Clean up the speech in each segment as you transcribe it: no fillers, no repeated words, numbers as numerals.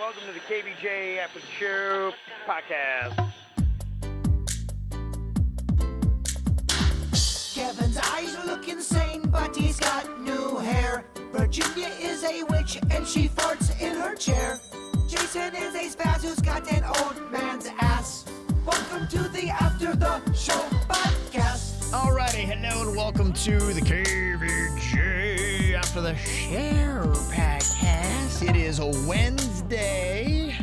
Welcome to the KVJ After the Show podcast. Kevin's eyes look insane, but he's got new hair. Virginia is a witch, and she farts in her chair. Jason is a spaz who's got an old man's ass. Welcome to the After the Show podcast. Alrighty, hello and welcome to the KVJ After the Show podcast. It is a Wednesday.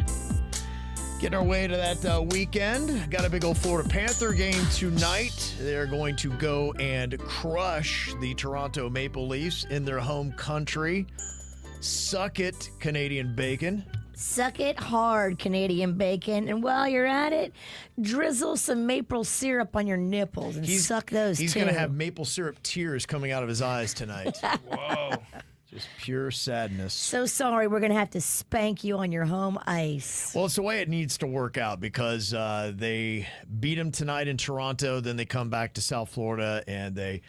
Getting our way to that weekend. Got a big old Florida Panther game tonight. They're going to go and crush the Toronto Maple Leafs in their home country. Suck it, Canadian bacon. Suck it hard, Canadian bacon. And while you're at it, drizzle some maple syrup on your nipples and suck those He's too. going to have maple syrup tears coming out of his eyes tonight. Whoa. Just pure sadness. So sorry, we're going to have to spank you on your home ice. Well, it's the way it needs to work out because they beat them tonight in Toronto, then they come back to South Florida and they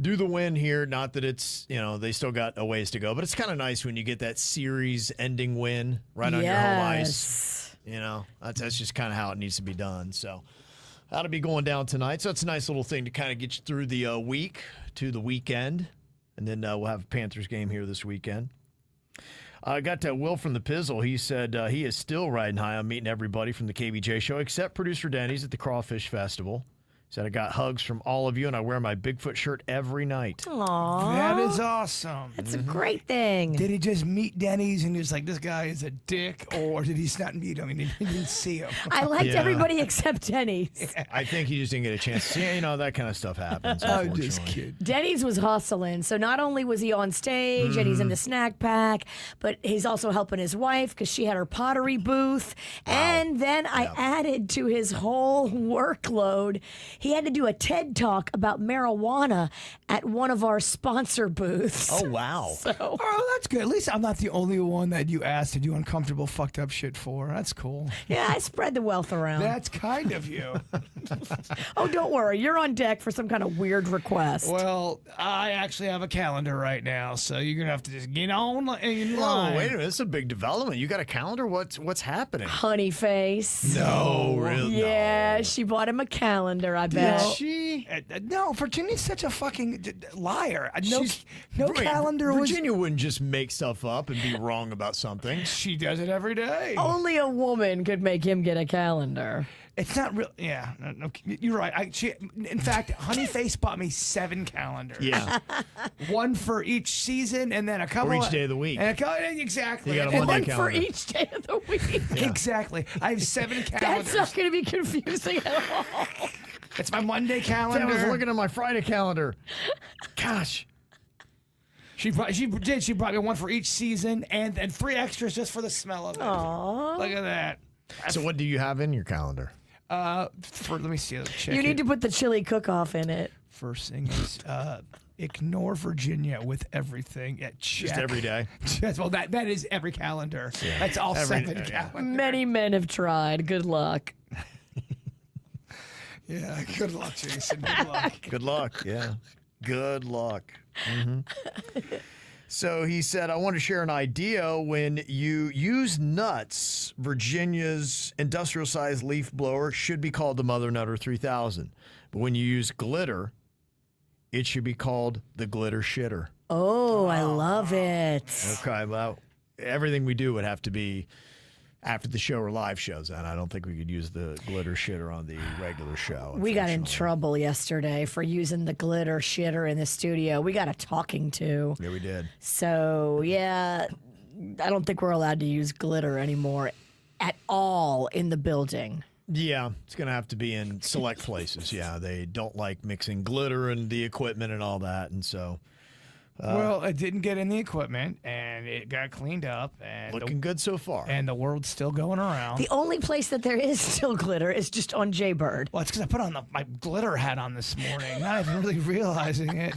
do the win here. Not that it's, they still got a ways to go, but it's kind of nice when you get that series-ending win right on your home ice. That's just kind of how it needs to be done. So that'll be going down tonight. So it's a nice little thing to kind of get you through the week to the weekend. And then we'll have a Panthers game here this weekend. I got Will from the Pizzle. He said he is still riding high on meeting everybody from the KVJ show, except producer Denny's at the Crawfish Festival. He said, I got hugs from all of you, and I wear my Bigfoot shirt every night. Aww. That is awesome. That's a great thing. Did he just meet Denny's and he was like, this guy is a dick? Or did he not meet him and he didn't see him? I liked everybody except Denny's. I think he just didn't get a chance to see. That kind of stuff happens. I'm just kidding. Denny's was hustling. So not only was he on stage and he's in the snack pack, but he's also helping his wife because she had her pottery booth. Wow. And then I added to his whole workload, he had to do a TED Talk about marijuana at one of our sponsor booths. Oh, wow. Oh, that's good. At least I'm not the only one that you asked to do uncomfortable, fucked up shit for. That's cool. Yeah, I spread the wealth around. That's kind of you. Oh, don't worry. You're on deck for some kind of weird request. Well, I actually have a calendar right now, so you're going to have to just get on in line. Oh, wait a minute. This is a big development. You got a calendar? What's happening? Honey face. No, really? Yeah, she bought him a calendar, I bet. She? No, Virginia's such a fucking liar. No calendar was... Virginia wouldn't just make stuff up and be wrong about something. She does it every day. Only a woman could make him get a calendar. It's not real. Yeah, no, you're right. In fact, Honeyface bought me 7 calendars. Yeah. One for each season, and then a couple for each day of the week. Exactly. You got a And Monday then for calendar. each day of the week. Yeah. Exactly. I have 7 calendars. That's not going to be confusing at all. It's my Monday I calendar. was looking at my Friday calendar. Gosh. She brought me one for each season, and 3 extras just for the smell of it. Aww. Look at that. So what do you have in your calendar? Let me see. You need to put the chili cook-off in it. First thing is ignore Virginia with everything. Yeah, Just every day? Well, that is every calendar. Yeah. That's all 7 calendars. Many men have tried. Good luck. Yeah, good luck, Jason. Good luck. Good luck, yeah. Good luck. Mm-hmm. So he said, I want to share an idea. When you use nuts, Virginia's industrial-sized leaf blower should be called the Mother Nutter 3000. But when you use glitter, it should be called the Glitter Shitter. Oh, I love it. Okay, well, everything we do would have to be after the show or live shows, and I don't think we could use the Glitter Shitter on the regular show. We got in trouble yesterday for using the glitter shitter in the studio. We got a talking to. Yeah, we did. So, yeah, I don't think we're allowed to use glitter anymore at all in the building. Yeah, it's going to have to be in select places. Yeah, they don't like mixing glitter and the equipment and all that, and so... well, it didn't get in the equipment, and it got cleaned up. And looking good so far. And the world's still going around. The only place that there is still glitter is just on Jaybird. Well, it's because I put on my glitter hat on this morning, not even really realizing it.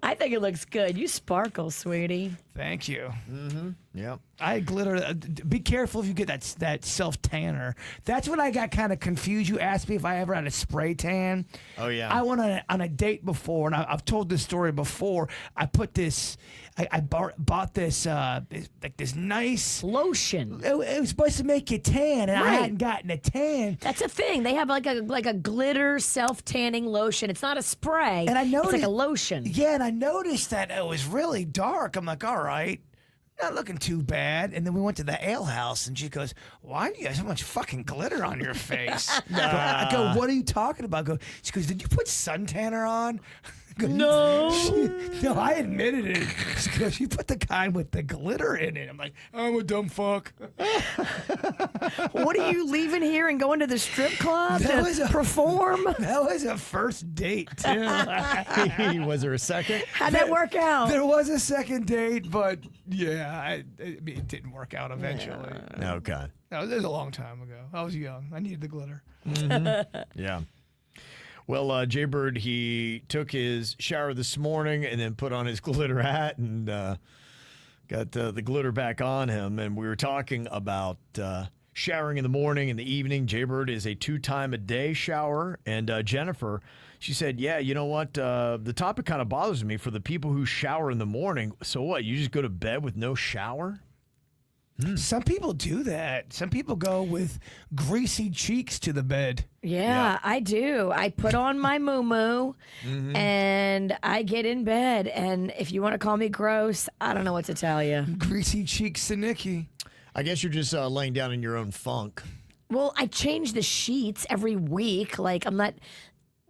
I think it looks good. You sparkle, sweetie. Thank you. Yep. I glitter. Be careful if you get that self tanner. That's when I got kind of confused. You asked me if I ever had a spray tan. Oh, yeah. I went on a date before, and I've told this story before. I put this. I bought this like this nice Lotion. It was supposed to make you tan, and I Right. hadn't gotten a tan. That's a thing. They have like a glitter self tanning lotion. It's not a spray. And I noticed, it's like a lotion. Yeah, and I noticed that it was really dark. I'm like, all right, not looking too bad. And then we went to the ale house, and she goes, "Why do you have so much fucking glitter on your face?" I go, "What are you talking about?" She goes, "Did you put suntanner on?" I go, no, I admitted it. She goes, "You put the kind with the glitter in it." I'm like, "I'm a dumb fuck." What are you leaving here and going to the strip club That was to a- perform? That was a first date, too. Was there a second? How'd that work out? There was a second date, but yeah, I mean, it didn't work out eventually. Okay. No, it was a long time ago. I was young. I needed the glitter. Yeah. Well, Jaybird, he took his shower this morning and then put on his glitter hat and got the glitter back on him. And we were talking about showering in the morning and the evening. Jaybird is a 2-time-a-day shower. And Jennifer, she said, yeah, you know what? The topic kind of bothers me for the people who shower in the morning. So what? You just go to bed with no shower? Some people do that. Some people go with greasy cheeks to the bed. Yeah, I do. I put on my moo-moo and I get in bed. And if you want to call me gross, I don't know what to tell you. Greasy cheeks to Nikki. I guess you're just laying down in your own funk. Well, I change the sheets every week. Like, I'm not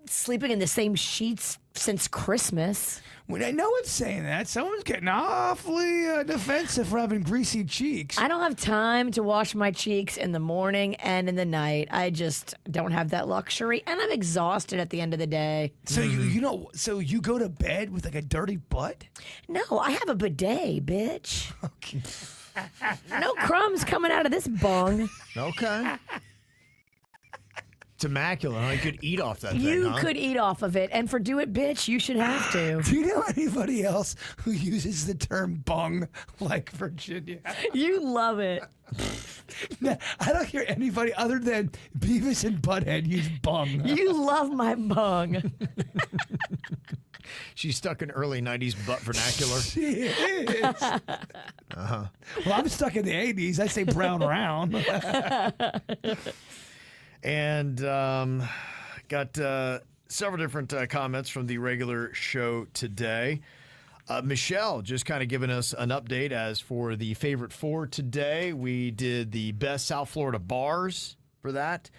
sleeping in the same sheets since Christmas. When I know it's saying that, someone's getting awfully defensive for having greasy cheeks. I don't have time to wash my cheeks in the morning and in the night. I just don't have that luxury, and I'm exhausted at the end of the day. So so you go to bed with like a dirty butt? No, I have a bidet, bitch. Okay. No crumbs coming out of this bung. Okay. It's immaculate, huh? You could eat off that thing, You huh? could eat off of it, and for Do It Bitch, you should have to. Do you know anybody else who uses the term bung like Virginia? You love it. No, I don't hear anybody other than Beavis and Butthead use bung. You love my bung. She's stuck in early 90s butt vernacular. She is. Well, I'm stuck in the 80s. I say brown round. And got several different comments from the regular show today. Michelle just kind of giving us an update as for the favorite four today. We did the best South Florida bars for that.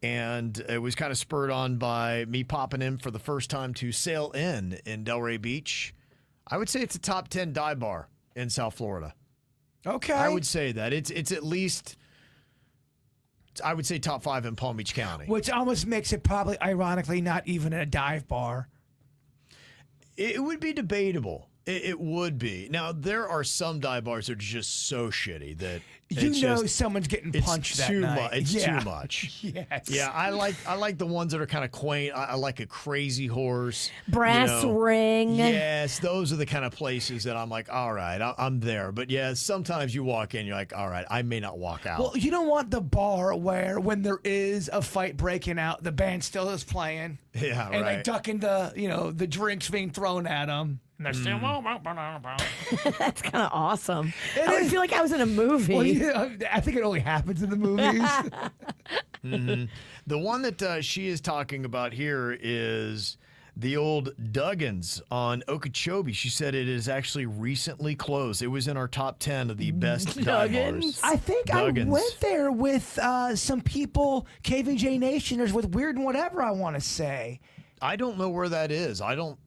And it was kind of spurred on by me popping in for the first time to Sail in Delray Beach. I would say it's a top 10 dive bar in South Florida. Okay. I would say that. It's at least, I would say top 5 in Palm Beach County. Which almost makes it probably, ironically, not even a dive bar. It would be debatable. It would be. Now, there are some dive bars that are just so shitty that Someone's getting punched that night. It's too much. Yes. Yeah, I like the ones that are kind of quaint. I like a Crazy Horse. Brass ring. Yes, those are the kind of places that I'm like, all right, I'm there. But yeah, sometimes you walk in, you're like, all right, I may not walk out. Well, you don't want the bar where when there is a fight breaking out, the band still is playing. Yeah, and right. they ducking the drinks being thrown at them. And they're still. That's kind of awesome. It I would is. feel like I was in a movie. Well, yeah, I think it only happens in the movies. The one that she is talking about here is the old Duggins on Okeechobee. She said it is actually recently closed. It was in our top 10 of the best dive bars. I think Duggins. I went there with some people, KVJ Nationers, with Weird and Whatever, I want to say. I don't know where that is. I don't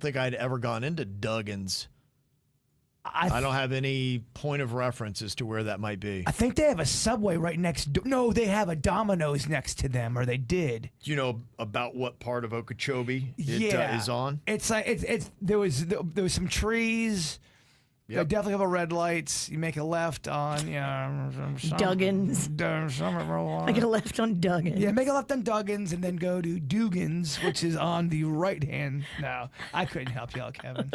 think I'd ever gone into Duggins. I don't have any point of reference as to where that might be. I think they have a Subway right next door. No, they have a Domino's next to them, or they did. Do you know about what part of Okeechobee it Yeah, is on? It's like it's there was some trees, They definitely have a red lights. You make a left on, Duggins. Make a left on Duggins. Yeah, make a left on Duggins and then go to Dugan's, which is on the right hand. No, I couldn't help you out, Kevin.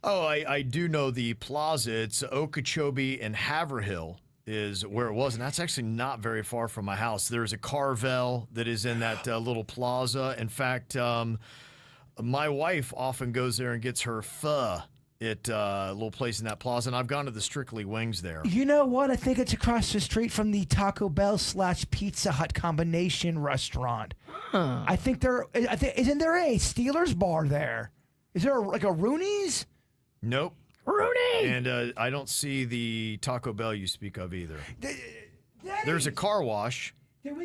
Oh, I do know the plaza. It's Okeechobee and Haverhill is where it was, and that's actually not very far from my house. There's a Carvel that is in that little plaza. In fact, my wife often goes there and gets her pho at a little place in that plaza, and I've gone to the Strictly Wings there. You know what? I think it's across the street from the Taco Bell / Pizza Hut combination restaurant. I think isn't there a Steelers bar there? Is there like a Rooney's? Nope. Rooney! And I don't see the Taco Bell you speak of either. There's a car wash,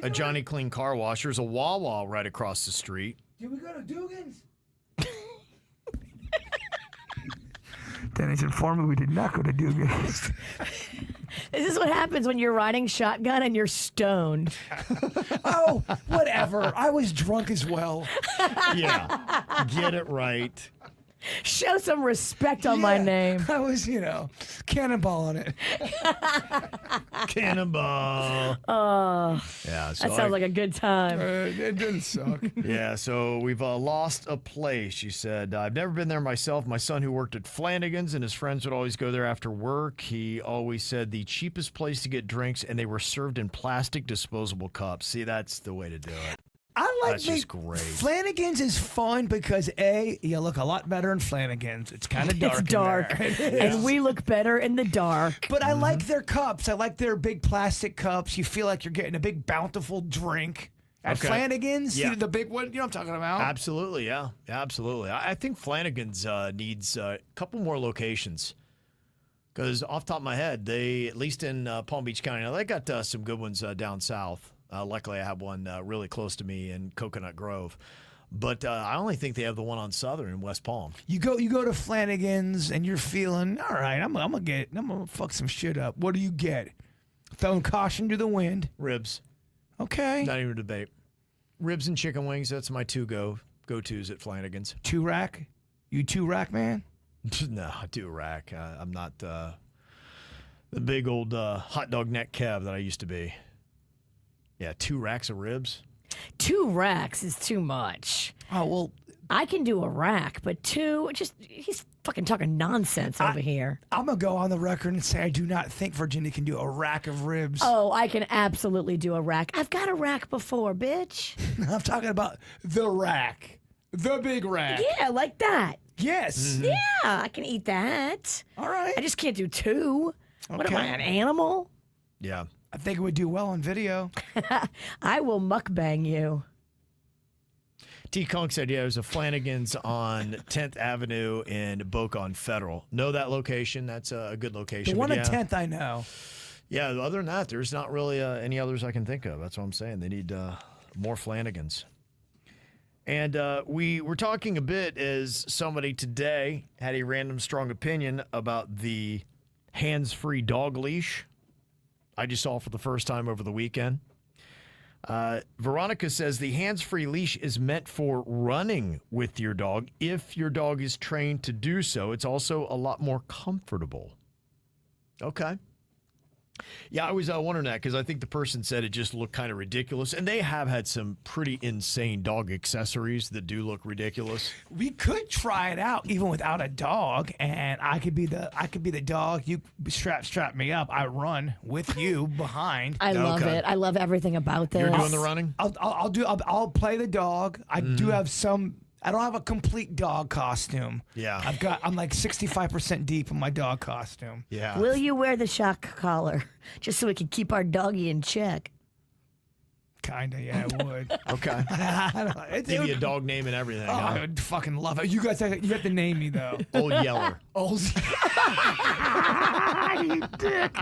a Johnny Clean car wash. There's a Wawa right across the street. Did we go to Dugan's? Denny's informed me we did not go to Dugan's. This is what happens when you're riding shotgun and you're stoned. Oh, whatever. I was drunk as well. Yeah. Get it right. Show some respect on my name. I was, cannonball on it. Cannonball. Oh, Yeah, so that sounds like a good time. It didn't suck. Yeah, so we've lost a place, she said. I've never been there myself. My son, who worked at Flanigans, and his friends would always go there after work. He always said the cheapest place to get drinks, and they were served in plastic disposable cups. See, that's the way to do it. That's just great. Flanigans is fun because you look a lot better in Flanigans. It's kind of dark. It's dark, and we look better in the dark. But I like their cups. I like their big plastic cups. You feel like you're getting a big bountiful drink at Flanigans. Yeah. The big one. You know what I'm talking about? Absolutely, yeah, absolutely. I think Flanigans needs a couple more locations. Because off the top of my head, they, at least in Palm Beach County, now they got some good ones down south. Luckily, I have one really close to me in Coconut Grove. But I only think they have the one on Southern in West Palm. You go to Flanagan's and you're feeling, all right, I'm gonna fuck some shit up. What do you get? Throwing caution to the wind. Ribs. Okay. Not even a debate. Ribs and chicken wings, that's my two go-tos at Flanagan's. 2-rack? You 2-rack man? No, 2-rack. I'm not the big old hot dog neck Kev that I used to be. Yeah, 2 racks of ribs. 2 racks is too much. Oh, well. I can do a rack, but 2, he's fucking talking nonsense over here. I'm going to go on the record and say I do not think Virginia can do a rack of ribs. Oh, I can absolutely do a rack. I've got a rack before, bitch. I'm talking about the rack. The big rack. Yeah, like that. Yes. Mm-hmm. Yeah, I can eat that. All right. I just can't do 2. What am I, an animal? Yeah. I think it would do well on video. I will mukbang you. T. Conk said, yeah, there's a Flanagan's on 10th Avenue in Boca on Federal. Know that location. That's a good location. The one at at 10th I know. Yeah, other than that, there's not really any others I can think of. That's what I'm saying. They need more Flanagans. And we were talking a bit as somebody today had a random strong opinion about the hands-free dog leash. I just saw for the first time over the weekend. Veronica says the hands-free leash is meant for running with your dog if your dog is trained to do so. It's also a lot more comfortable. Okay. Yeah, I was wondering that because I think the person said it just looked kind of ridiculous. And they have had some pretty insane dog accessories that do look ridiculous. We could try it out even without a dog, and I could be the dog. You strap me up. I run with you behind. I love it. I love everything about this. You're doing the running? I'll play the dog. I do have some. I don't have a complete dog costume. Yeah. I'm like 65% deep in my dog costume. Yeah. Will you wear the shock collar just so we can keep our doggy in check? Kinda, yeah, I would. Okay. Give you a dog name and everything. Oh, huh? I would fucking love it. You guys, you have to name me though. Old Yeller. Old. You dick.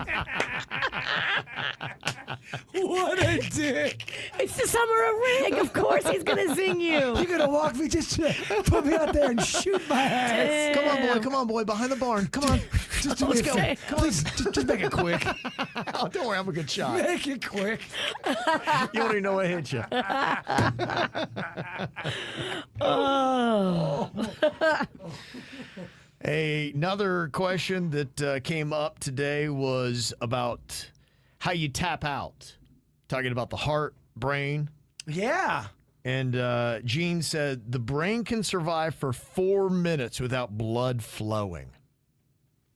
What a dick. It's the summer of Rig. Of course he's going to zing you. You're going to walk me, just put me out there and shoot my ass. Come on, boy, behind the barn. Come on. Just Let's go. Please, just make it quick. Oh, don't worry, I'm a good shot. Make it quick. You don't even know what hit you. Another question that came up today was about how you tap out. Talking about the heart, brain. Yeah. And Gene said the brain can survive for 4 minutes without blood flowing.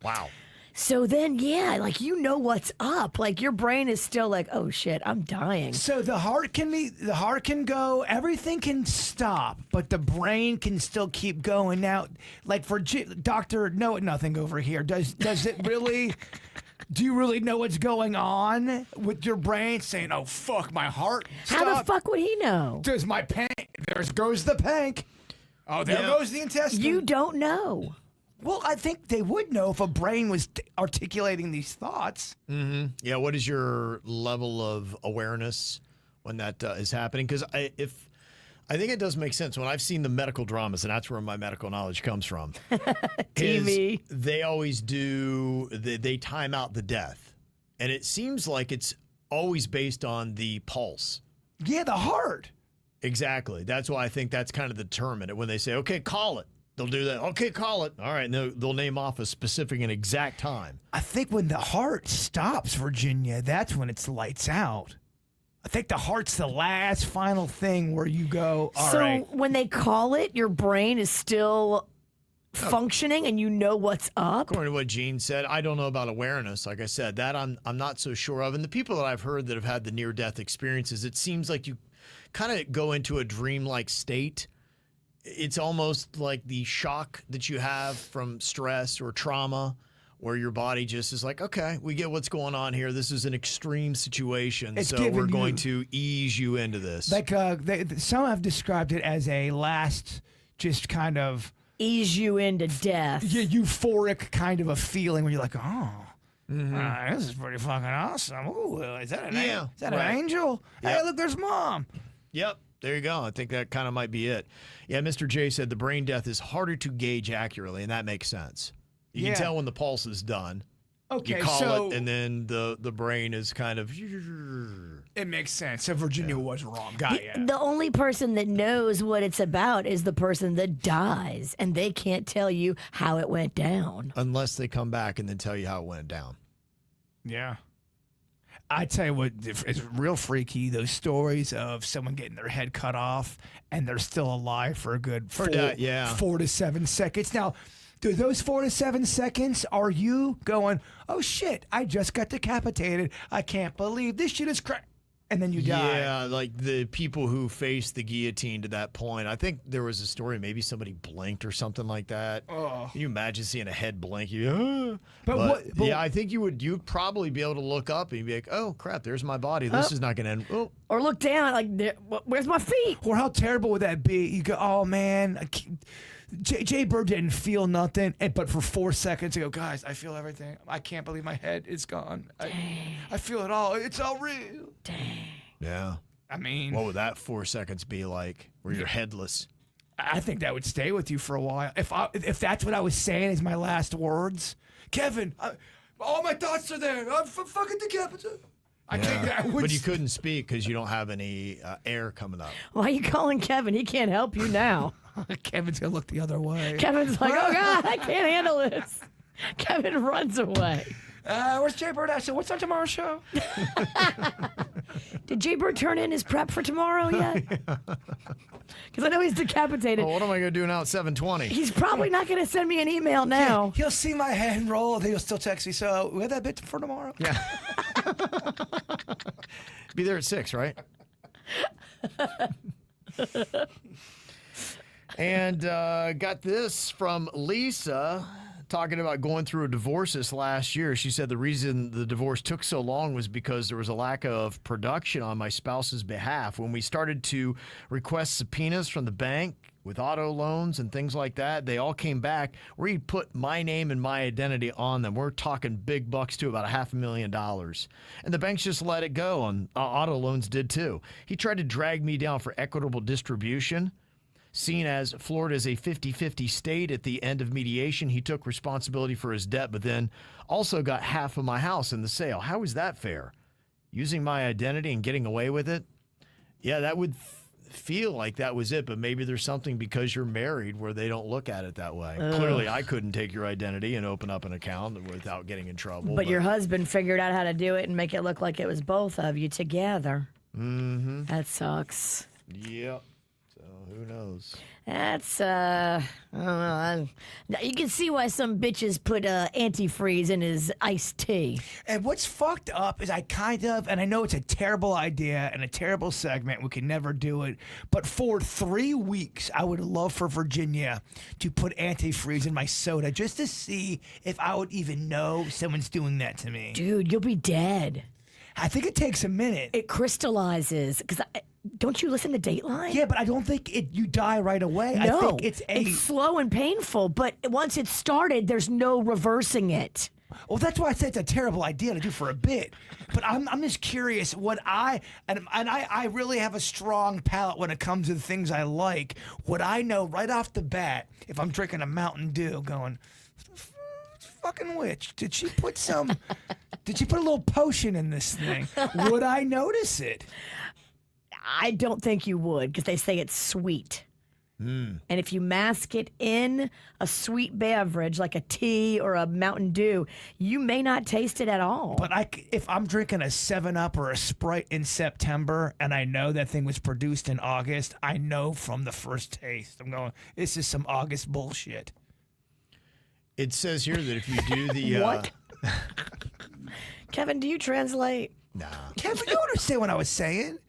Wow. So then, yeah, like you know what's up. Like your brain is still like, oh shit, I'm dying. So the heart can go, everything can stop, but the brain can still keep going. Now, like for Dr. Know Nothing over here, does it really? Do you really know what's going on with your brain saying, "Oh fuck, my heart"? How the stopped. fuck would he know? Does my pank? There goes the pank. Oh, there goes the intestine. You don't know. Well, I think they would know if a brain was articulating these thoughts. Mm-hmm. Yeah, what is your level of awareness when that is happening? Because I think it does make sense when I've seen the medical dramas, and that's where my medical knowledge comes from. TV. They always do, they time out the death. And it seems like it's always based on the pulse. Yeah, the heart. Exactly. That's why I think that's kind of the determinant. When they say, okay, call it. They'll do that. Okay, call it. All right, and they'll name off a specific and exact time. I think when the heart stops, Virginia, that's when it's lights out. I think the heart's the last final thing where you go, all right. So when they call it, your brain is still functioning and you know what's up? According to what Gene said, I don't know about awareness. Like I said, that I'm not so sure of. And the people that I've heard that have had the near-death experiences, it seems like you kind of go into a dreamlike state. It's almost like the shock that you have from stress or trauma, where your body just is like, okay, we get what's going on here. This is an extreme situation, It's so giving we're you- going to ease you into this. Like some have described it as a last, just kind of Ease you into death. euphoric kind of a feeling where you're like, oh, this is pretty fucking awesome. Ooh, is that an Yeah, is that right. an angel? Hey, Yep. look, there's Mom. Yep, there you go. I think that kind of might be it. Yeah, Mr. J said the brain death is harder to gauge accurately, and that makes sense. You Yeah. can tell when the pulse is done. Okay, You call so it, and then the brain is kind of... it makes sense. So Virginia was wrong. Got ya. The only person that knows what it's about is the person that dies, and they can't tell you how it went down. Unless they come back and then tell you how it went down. Yeah. I tell you what, it's real freaky, those stories of someone getting their head cut off and they're still alive for a good For that, yeah. 4 to 7 seconds. Now, do those 4 to 7 seconds, are you going, oh shit, I just got decapitated. I can't believe this shit is crap. And then you die. Yeah, like the people who faced the guillotine to that point. I think there was a story, maybe somebody blinked or something like that. Oh. Can you imagine seeing a head blink? But yeah, I think you'd probably be able to look up and be like, oh crap, there's my body. This is not going to end. Oh. Or look down, like, where's my feet? Or how terrible would that be? You go, oh man, Jay Bird didn't feel nothing, but for 4 seconds, you go, guys, I feel everything. I can't believe my head is gone. I feel it all. It's all real. Yeah. I mean, What would that 4 seconds be like where you're headless? I think that would stay with you for a while. If that's what I was saying as my last words, Kevin, all my thoughts are there. I'm fucking decapitated. I think that would. But you couldn't speak because you don't have any air coming up. Why are you calling Kevin? He can't help you now. Kevin's gonna look the other way. Kevin's like, oh God, I can't handle this. Kevin runs away. Where's Jay Bird at? So what's on tomorrow's show? Did Jay Bird turn in his prep for tomorrow yet? Because I know he's decapitated. Well, what am I going to do now at 7:20? He's probably not going to send me an email now. He'll see my hand roll, and he'll still text me. So we have that bit for tomorrow. Yeah. Be there at 6, right? And got this from Lisa talking about going through a divorce this last year. She said the reason the divorce took so long was because there was a lack of production on my spouse's behalf. When we started to request subpoenas from the bank with auto loans and things like that, they all came back where he put my name and my identity on them. We're talking big bucks too, about $500,000. And the banks just let it go, and auto loans did too. He tried to drag me down for equitable distribution. Seen as Florida is a 50-50 state, at the end of mediation, he took responsibility for his debt, but then also got half of my house in the sale. How is that fair? Using my identity and getting away with it? Yeah, that would feel like that was it, but maybe there's something because you're married where they don't look at it that way. Clearly, I couldn't take your identity and open up an account without getting in trouble. But your husband figured out how to do it and make it look like it was both of you together. Mm-hmm. That sucks. Yep. So who knows? That's, I don't know. You can see why some bitches put antifreeze in his iced tea. And what's fucked up is and I know it's a terrible idea and a terrible segment. We can never do it. But for 3 weeks, I would love for Virginia to put antifreeze in my soda just to see if I would even know someone's doing that to me. Dude, you'll be dead. I think it takes a minute. It crystallizes. Because don't you listen to Dateline? Yeah, but I don't think you die right away. No, I think it's slow and painful, but once it's started, there's no reversing it. Well, that's why I said it's a terrible idea to do for a bit. But I'm just curious what I really have a strong palate when it comes to the things I like. What I know right off the bat, if I'm drinking a Mountain Dew, going, fucking witch, did she put a little potion in this thing? Would I notice it? I don't think you would, because they say it's sweet. And if you mask it in a sweet beverage like a tea or a Mountain Dew, you may not taste it at all. But if I'm drinking a 7-Up or a Sprite in September and I know that thing was produced in August, I know from the first taste. I'm going, this is some August bullshit. It says here that if you do the... What? Kevin, do you translate? Nah. Kevin, you understand what I was saying,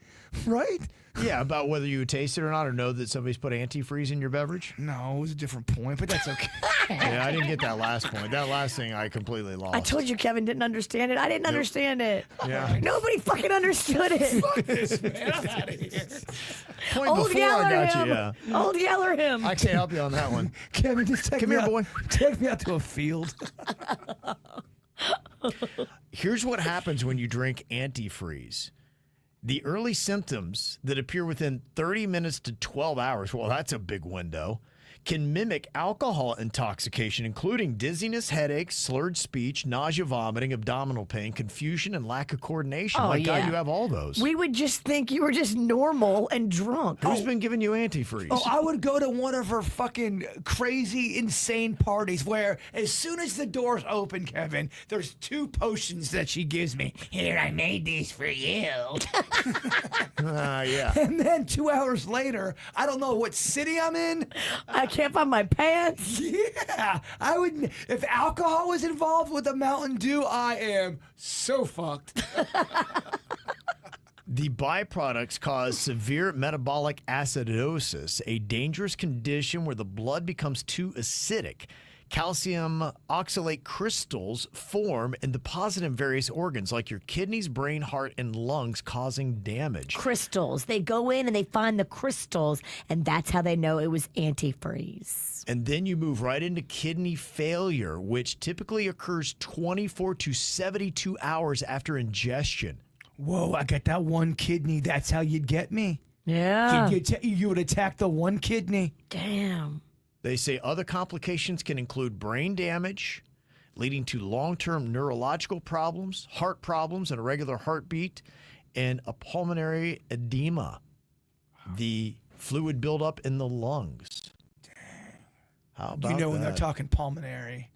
right? Yeah, about whether you taste it or not, or know that somebody's put antifreeze in your beverage? No, it was a different point, but that's okay. Yeah, I didn't get that last point. That last thing I completely lost. I told you Kevin didn't understand it. I didn't understand it. Yeah. Nobody fucking understood it. Fuck this, man. I'm out of here. Point Old before I got Yeller you, him. yeah. Old Yeller him. I can't help you on that one. Kevin, just take Come me here, out. boy. Take me out to a field. Here's what happens when you drink antifreeze. The early symptoms that appear within 30 minutes to 12 hours, well, that's a big window, can mimic alcohol intoxication, including dizziness, headaches, slurred speech, nausea, vomiting, abdominal pain, confusion, and lack of coordination. Oh, My God, yeah. you have all those. We would just think you were just normal and drunk. Who's been giving you antifreeze? Oh, I would go to one of her fucking crazy, insane parties where as soon as the doors open, Kevin, there's 2 potions that she gives me. Here, I made these for you. Yeah. And then 2 hours later, I don't know what city I'm in. I can't find my pants. Yeah, I would. If alcohol was involved with a Mountain Dew, I am so fucked. The byproducts cause severe metabolic acidosis, a dangerous condition where the blood becomes too acidic. Calcium oxalate crystals form and deposit in various organs like your kidneys, brain, heart, and lungs, causing damage. Crystals. They go in and they find the crystals, and that's how they know it was antifreeze. And then you move right into kidney failure, which typically occurs 24 to 72 hours after ingestion. Whoa, I got that one kidney. That's how you'd get me. Yeah. You would attack the one kidney. Damn. They say other complications can include brain damage, leading to long-term neurological problems, heart problems, and irregular heartbeat, and a pulmonary edema, the fluid buildup in the lungs. How about You know, when they're that? talking pulmonary,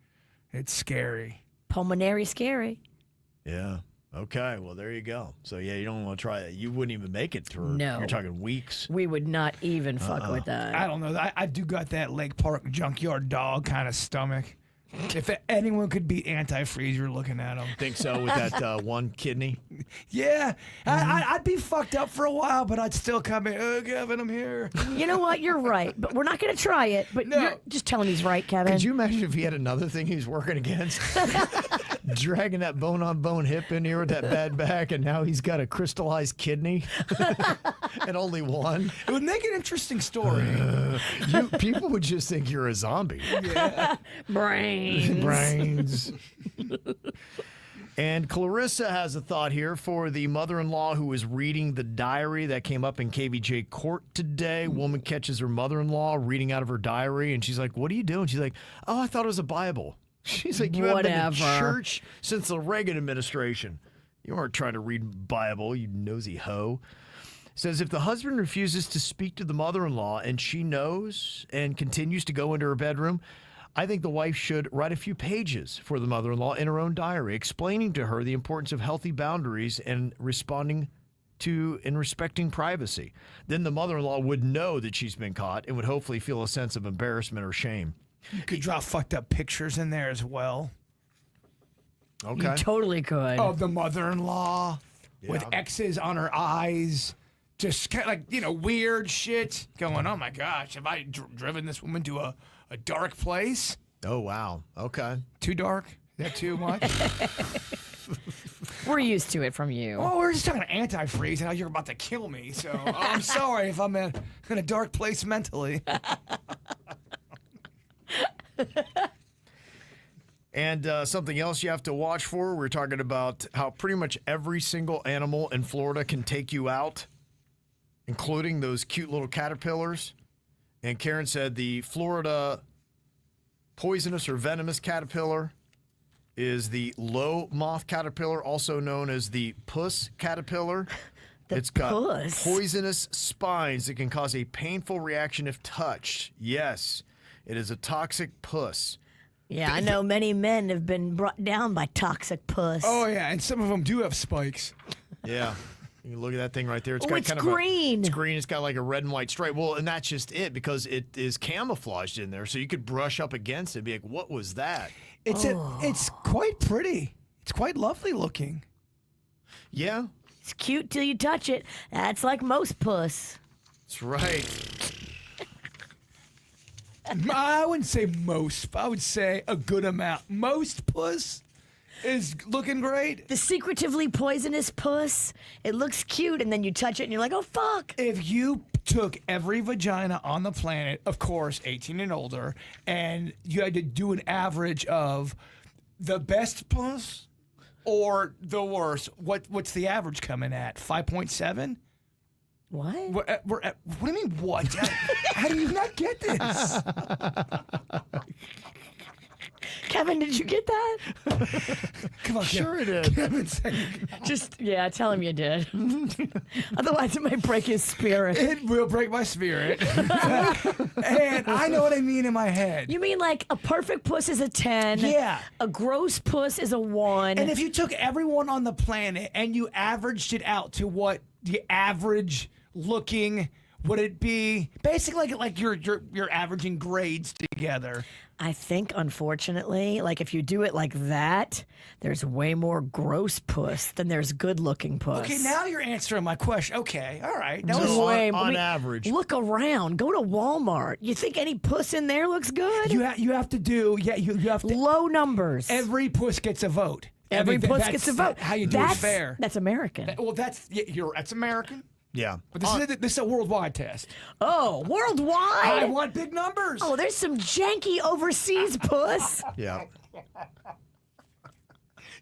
it's scary. Pulmonary scary. Yeah. Okay. Well, there you go. So, yeah, you don't want to try it. You wouldn't even make it through. No. You're talking weeks. We would not even fuck with that. I don't know. I do got that Lake Park junkyard dog kind of stomach. If anyone could beat antifreeze, you're looking at him. Think so with that one kidney? Yeah, I'd be fucked up for a while, but I'd still come in. Oh, Kevin, I'm here. You know what? You're right. But we're not going to try it. But No. you're just tell him he's right, Kevin. Could you imagine if he had another thing he was working against? Dragging that bone-on-bone hip in here with that bad back, and now he's got a crystallized kidney and only one. It would make an interesting story. People would just think you're a zombie. Brains. Brains. And Clarissa has a thought here for the mother-in-law who is reading the diary that came up in KVJ court today. Woman catches her mother-in-law reading out of her diary, and she's like, "What are you doing?" She's like, "Oh, I thought it was a Bible." She's like, "You haven't been to Whatever. church since the Reagan administration. You weren't trying to read Bible, you nosy hoe." Says if the husband refuses to speak to the mother-in-law and she knows and continues to go into her bedroom, I think the wife should write a few pages for the mother-in-law in her own diary, explaining to her the importance of healthy boundaries and respecting privacy. Then the mother-in-law would know that she's been caught and would hopefully feel a sense of embarrassment or shame. You could draw fucked up pictures in there as well. Okay. You totally could. Of the mother-in-law with Yeah. X's on her eyes. Just kind of like, weird shit going, oh my gosh, have I driven this woman to a dark place? Oh, wow. Okay. Too dark? Is that too much? We're used to it from you. Oh, we're just talking antifreeze, and now you're about to kill me. So I'm sorry if I'm in a dark place mentally. And something else you have to watch for, we're talking about how pretty much every single animal in Florida can take you out, including those cute little caterpillars. And Karen said the Florida poisonous or venomous caterpillar is the low moth caterpillar, also known as the Puss caterpillar. It's got Puss? poisonous spines that can cause a painful reaction if touched. Yes, it is a toxic puss. Yeah, I know many men have been brought down by toxic puss. Oh, yeah, and some of them do have spikes. Yeah. You can look at that thing right there. It's Oh, got it's kind green. It's green. It's got like a red and white stripe. Well, and that's just it because it is camouflaged in there. So you could brush up against it and be like, what was that? It's quite pretty. It's quite lovely looking. Yeah, It's cute till you touch it. That's like most puss. that's right. I wouldn't say most, but I would say a good amount. Most puss is looking great. The secretively poisonous puss, it looks cute, and then you touch it and you're like, oh, fuck. If you took every vagina on the planet, of course, 18 and older, and you had to do an average of the best puss or the worst, what's the average coming at? 5.7? What? What do you mean, what? How do you not get this? Kevin, did you get that? Come on, Sure it did. Kevin, say- Just, yeah, tell him you did. Otherwise, it might break his spirit. It will break my spirit. And I know what I mean in my head. You mean like a perfect puss is a 10? Yeah. A gross puss is a 1. And if you took everyone on the planet and you averaged it out to what the average looking would it be? Basically like you're averaging grades together. I think, unfortunately, like if you do it like that, there's way more gross puss than there's good-looking puss. Okay, now you're answering my question. Okay, all right. That So was Way- on average. Look around. Go to Walmart. You think any puss in there looks good? you have to do. Yeah, you have to. Low numbers. Every puss gets a vote. Every puss that's gets a vote. How you do that's, it fair. That's American. Well, that's American. Yeah. But this is a worldwide test. Oh, I worldwide? want big numbers. Oh, there's some janky overseas puss. Yeah.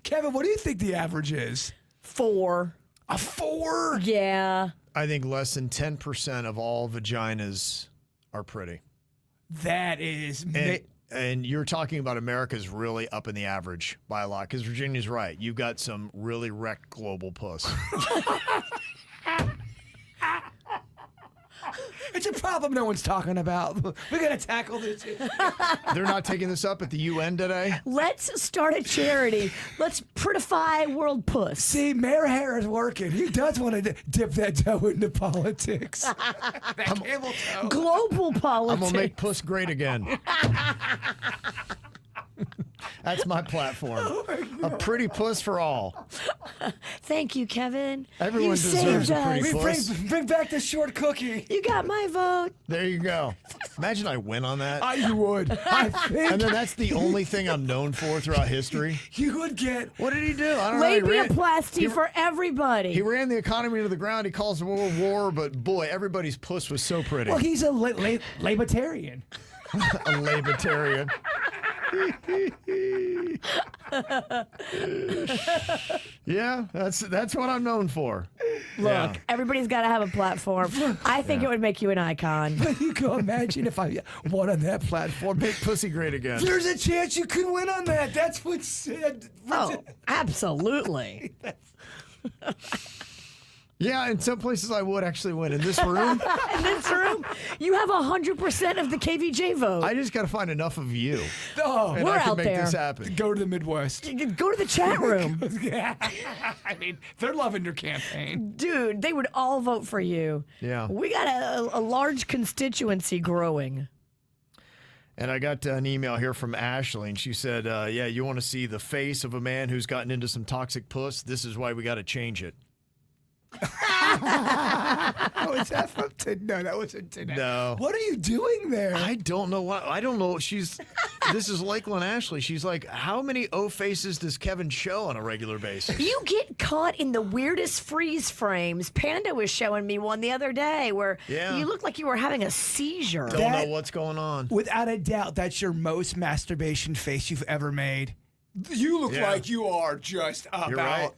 Kevin, what do you think the average is? 4. A 4? Yeah. I think less than 10% of all vaginas are pretty. That is. And you're talking about America's really up in the average by a lot because Virginia's right. You've got some really wrecked global puss. It's a problem no one's talking about. We're going to tackle this. They're not taking this up at the UN today? Let's start a charity. Let's prettify world puss. See, Mayor Harris working. He does want to dip that toe into politics. That camel toe. Global I'm politics. going to make puss great again. That's my platform. A pretty puss for all. Thank you, Kevin. Everyone you deserves saved a pretty us. puss. Bring back the short cookie. You got my vote. There you go. Imagine I win on that. You would. I think And then that's the only thing I'm known for throughout history. you would get. What did he do? I don't know. He ran- Labiaplasty for everybody. He ran the economy to the ground. He calls the world war, but boy, everybody's puss was so pretty. Well, he's a libertarian. A libertarian. Yeah, that's what I'm known for. Look, Yeah. everybody's got to have a platform. I think it would make you an icon. You can imagine if I won on that platform. Make pussy great again. There's a chance you could win on that. That's what's said. Oh, absolutely. Yeah, in some places I would actually win. In this room, In this room, you have 100% of the KVJ vote. I just got to find enough of you. Oh, And We're I can out make there. this happen. go to the Midwest. Go to the chat room. I mean, they're loving your campaign. Dude, they would all vote for you. Yeah. We got a large constituency growing. And I got an email here from Ashley, and she said, yeah, you want to see the face of a man who's gotten into some toxic puss? This is why we got to change it. Oh, is that from today? No, that wasn't today. No. What are you doing there? I don't know what. I don't know. This is Lakeland Ashley. She's like, how many O faces does Kevin show on a regular basis? You get caught in the weirdest freeze frames. Panda was showing me one the other day where Yeah. you looked like you were having a seizure. Don't know what's going on. Without a doubt, that's your most masturbation face you've ever made. You look Yeah. like you are just about. You're right.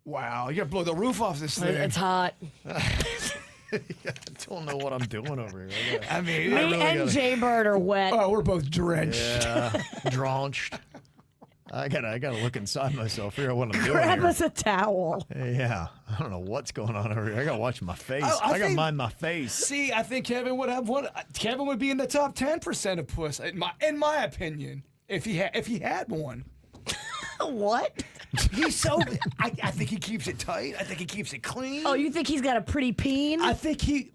Wow, you gotta blow the roof off this thing. It's hot. I don't know what I'm doing over here. I mean, Me really and gotta- Jaybird are wet. oh, we're both drenched. Yeah, drenched. I gotta look inside myself, figure out what I'm doing Grab here. us a towel. Yeah, I don't know what's going on over here. I gotta watch my face. I I gotta think- mind my face. See, I think Kevin would have one. Kevin would be in the top 10% of puss, in my opinion, if he had one. What? He's so. I think he keeps it tight. I think he keeps it clean. Oh, you think he's got a pretty peen? I think he.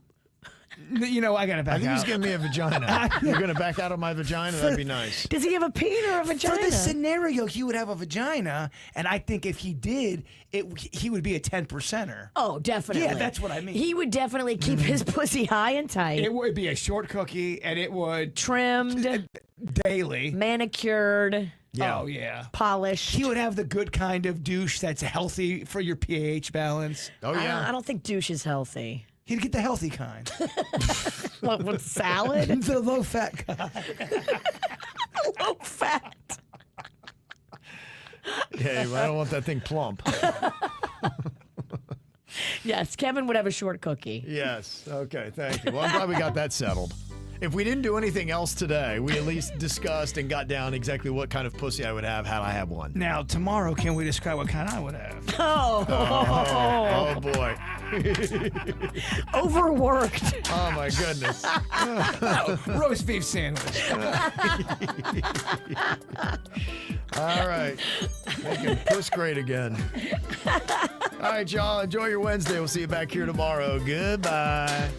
You know, I gotta I back think he's out. giving me a vagina. You're gonna back out of my vagina? That'd be nice. Does he have a peen or a vagina? For this scenario, he would have a vagina, and I think if he did, he would be a 10%er. Oh, definitely. Yeah, that's what I mean. He would definitely keep his pussy high and tight. It would be a short cookie, and it would Trimmed, daily. manicured, Yeah. Oh yeah. polished. He would have the good kind of douche that's healthy for your pH balance. Oh yeah. I don't think douche is healthy. He'd get the healthy kind, What, with salad? the low fat kind. Low fat. Yeah, I don't want that thing plump. Yes, Kevin would have a short cookie. Yes. Okay. Thank you. Well, I'm glad we got that settled. If we didn't do anything else today, we at least discussed and got down exactly what kind of pussy I would have had I had one. Now tomorrow, can we describe what kind I would have? Oh boy. Overworked. Oh my goodness. Roast beef sandwich. All right. Making puss great again. All right, y'all. Enjoy your Wednesday. We'll see you back here tomorrow. Goodbye.